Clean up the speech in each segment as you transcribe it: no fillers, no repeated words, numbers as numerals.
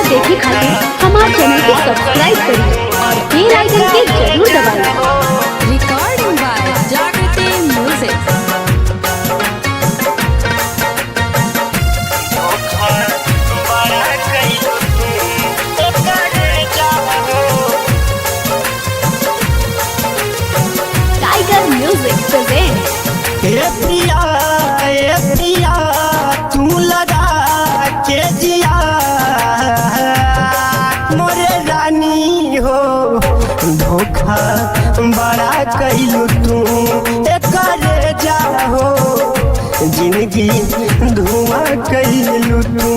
देखे खातिर हमारे चैनल को सब्सक्राइब करिए और बेल आइकन के जरूर दबाइए। Recording by Jagriti music. Tiger music present. ए प्रिया तू लगा के जिया मोरे रानी हो, धोखा बड़ा कैलू तू करे जा हो, जिंदगी धुआं कैलू तू।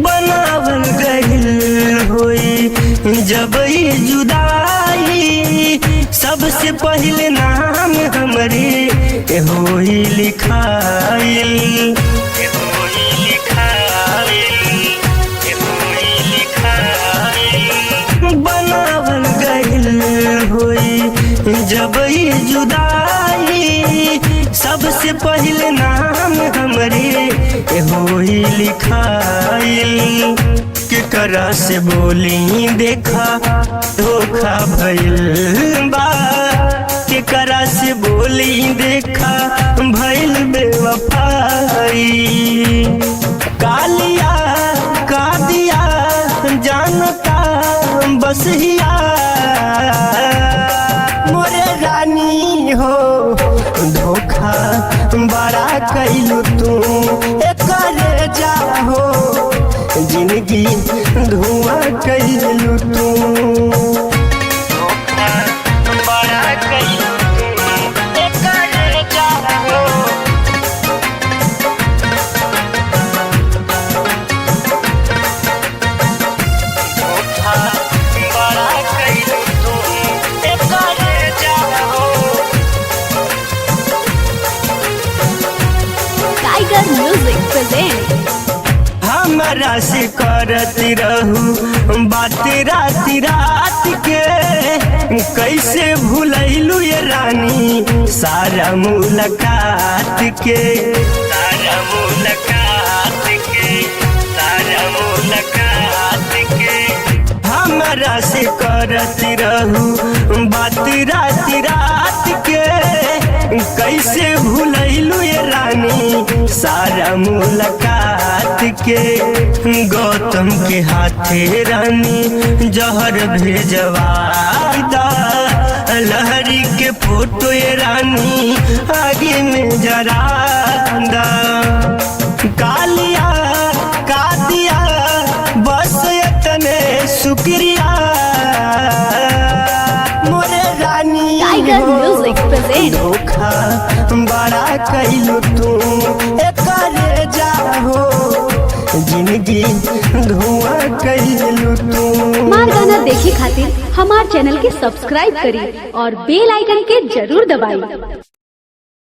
बनावल गइल होई जब ई जुदाई, सबसे पहले नाम हमरे होई लिखाइल। बनावल गइल होई जब ई जुदाई, सबसे पहले नाम हमरे होई लिखाइल। केकरा से बोली देखा धोखा भइल बा, केकरा से बोली देखा भइल बेवफाई। कालिया का दिया जानता बसहिया मोरे रानी हो, धोखा बड़ा कैलू तू करे जा हो, जिंदगी धुआं कैलू तू। Tiger music present. हमरा से करती रहू बात रात रात के, कैसे भूलैलू ये रानी सारा मुलाकात के। हमरा से करती रहू बात रात रात के, कैसे भूलैलू ये रानी सारा मुलाकात के। गौतम के हाथे रानी जहर भेजवादा, लहरी के फोटो ये रानी आगे में जरादा। कालिया का दिया बस इतने शुक्रिया मोरे रानी। Tiger music present. धोखा बड़ा कैलू तू करे जा हो, जिंदगी धुआं कैलू तू। हमार गाना देखे खातिर हमारे चैनल के सब्सक्राइब करिए और बेल आइकन के जरूर दबाइए।